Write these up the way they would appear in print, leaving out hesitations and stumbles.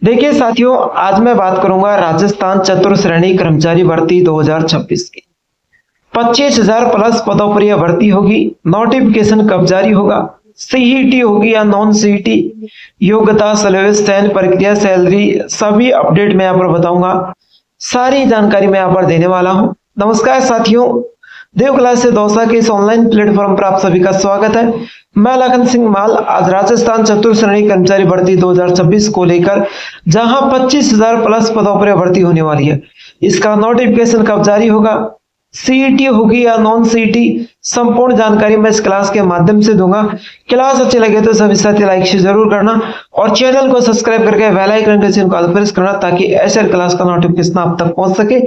देखिए साथियों, आज मैं बात करूंगा राजस्थान चतुर्थ श्रेणी कर्मचारी भर्ती 2026 की। 25,000 प्लस पदों पर यह भर्ती होगी। नोटिफिकेशन कब जारी होगा, सीईटी होगी या नॉन सीईटी, योग्यता, सिलेबस, चयन प्रक्रिया, सैलरी, सभी अपडेट मैं यहाँ पर बताऊंगा। सारी जानकारी मैं यहाँ पर देने वाला हूँ। नमस्कार साथियों, देव क्लास से दौसा के इस ऑनलाइन प्लेटफॉर्म पर आप सभी का स्वागत है। मैं लखन सिंह माल आज राजस्थान चतुर्थ श्रेणी कर्मचारी भर्ती 2026 को लेकर जहां 25,000 प्लस पदों पर भर्ती होने वाली है, इसका नोटिफिकेशन कब जारी होगा, सीईटी होगी या नॉन सीईटी, संपूर्ण जानकारी मैं इस क्लास के माध्यम से दूंगा। क्लास अच्छी लगे तो सभी साथी लाइक शेयर जरूर करना और चैनल को सब्सक्राइब करके बेल आइकन के चिन्ह को प्रेस करना ताकि ऐसे क्लास का नोटिफिकेशन आप तक पहुंच सके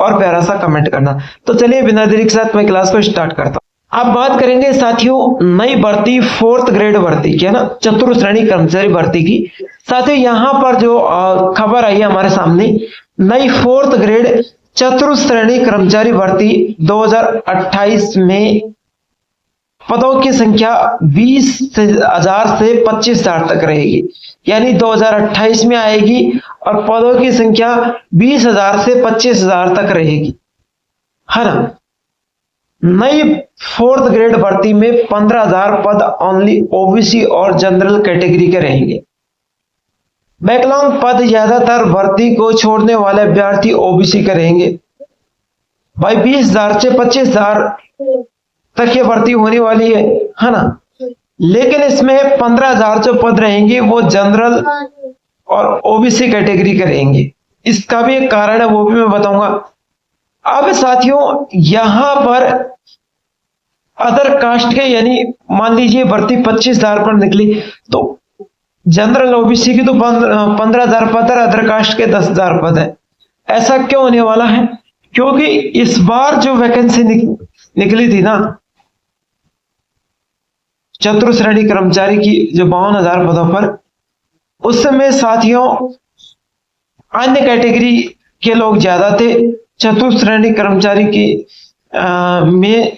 और प्यारा सा कमेंट करना। तो चलिए बिना देरी के साथ मैं क्लास को स्टार्ट करता हूँ। अब बात करेंगे साथियों नई भर्ती, 4th ग्रेड भर्ती की, है ना, चतुर्थ श्रेणी कर्मचारी भर्ती की। साथियों यहाँ पर जो खबर आई है हमारे सामने, नई 4th ग्रेड चतुर्थ श्रेणी कर्मचारी भर्ती 2028 में पदों की संख्या 20,000 से 25,000 तक रहेगी, यानी 2028 में आएगी और पदों की संख्या 20,000 से 25,000 तक रहेगी, है ना। नई 4th ग्रेड भर्ती में 15,000 पद ओनली ओबीसी और जनरल कैटेगरी के रहेंगे। बैकलॉग पद ज्यादातर भर्ती को छोड़ने वाले अभ्यर्थी ओबीसी के रहेंगे। भाई 20,000 से 25,000 तक ये भर्ती होने वाली है ना, लेकिन इसमें 15,000 जो पद रहेंगे वो जनरल और ओबीसी कैटेगरी के रहेंगे। इसका भी एक कारण है, वो भी मैं बताऊंगा। अब साथियों यहाँ पर अदर कास्ट के, यानी मान लीजिए भर्ती 25,000 पर निकली तो जनरल ओबीसी की तो 15,000 पद है, अदर कास्ट के 10,000 पद है। ऐसा क्यों होने वाला है? क्योंकि इस बार जो वैकेंसी निकली थी ना चतुर्थ श्रेणी कर्मचारी की, जो 52,000 पदों पर, उस समय साथियों अन्य कैटेगरी के लोग ज्यादा थे। चतुर्थ श्रेणी कर्मचारी की में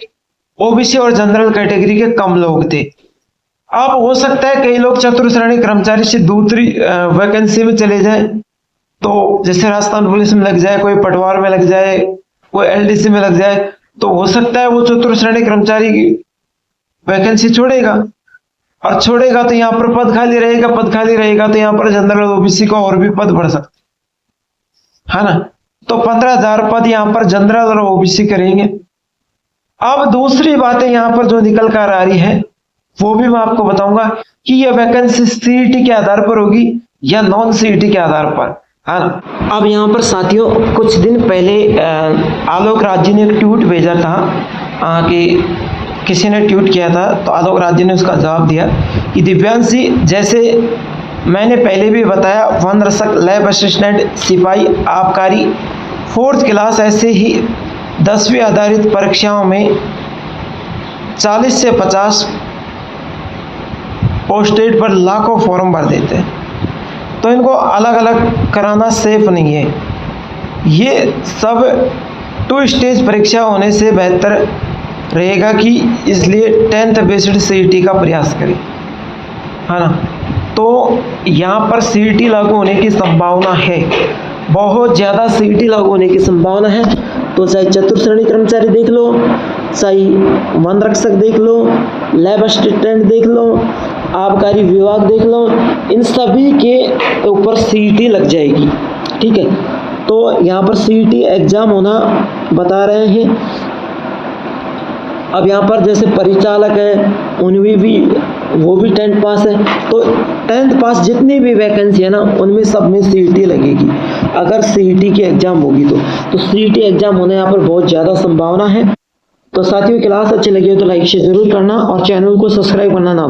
ओबीसी और जनरल कैटेगरी के कम लोग थे। अब हो सकता है कई लोग चतुर्थ श्रेणी कर्मचारी से दूसरी वैकेंसी में चले जाए, तो जैसे राजस्थान पुलिस में लग जाए, कोई पटवार में लग जाए, कोई एलडीसी में लग जाए, तो हो सकता है वो चतुर्थ श्रेणी कर्मचारी की वैकेंसी छोड़ेगा, और छोड़ेगा तो यहाँ पर पद खाली रहेगा, पद खाली रहेगा तो यहाँ पर जनरल ओबीसी का और भी पद बढ़ सकता है ना। तो 15,000 पद यहाँ पर जनरल और ओबीसी करेंगे। अब दूसरी बातें यहाँ पर जो निकल कर आ रही है वो भी मैं आपको बताऊंगा कि यह वैकेंसी सीईटी के आधार पर होगी या नॉन सीईटी के आधार पर, है ना। अब यहाँ पर साथियों कुछ दिन पहले आलोक राज जी ने एक ट्वीट भेजा था कि किसी ने ट्वीट किया था, तो आलोक राज जी ने उसका जवाब दिया कि दिव्यांश जी, जैसे मैंने पहले भी बताया, वन रक्षक, लैब असिस्टेंट, सिपाही, आबकारी, 4th क्लास, ऐसे ही 10वीं आधारित परीक्षाओं में 40 से 50 पोस्टेड पर लाखों फॉर्म भर देते हैं, तो इनको अलग अलग कराना सेफ नहीं है। ये सब 2 स्टेज परीक्षा होने से बेहतर रहेगा कि इसलिए 10th बेस्ड सीईटी का प्रयास करें, है ना। तो यहाँ पर सीईटी लागू होने की संभावना है, बहुत ज़्यादा सीईटी लागू होने की संभावना है। तो चाहे चतुर्थ श्रेणी कर्मचारी देख लो, चाहे वन रक्षक देख लो, लैब असिस्टेंट देख लो, आबकारी विभाग देख लो, इन सभी के ऊपर सीईटी लग जाएगी, ठीक है। तो यहाँ पर सीईटी एग्जाम होना बता रहे हैं। अब यहाँ पर जैसे परिचालक है उनमें भी वो भी 10th पास है, तो 10th पास जितनी भी वैकेंसी है ना उनमें सब में सीईटी लगेगी। अगर सीईटी की एग्जाम होगी तो सीईटी एग्जाम होने यहाँ पर बहुत ज़्यादा संभावना है। तो साथियों क्लास अच्छी लगी हो तो लाइक शेयर जरूर करना और चैनल को सब्सक्राइब करना ना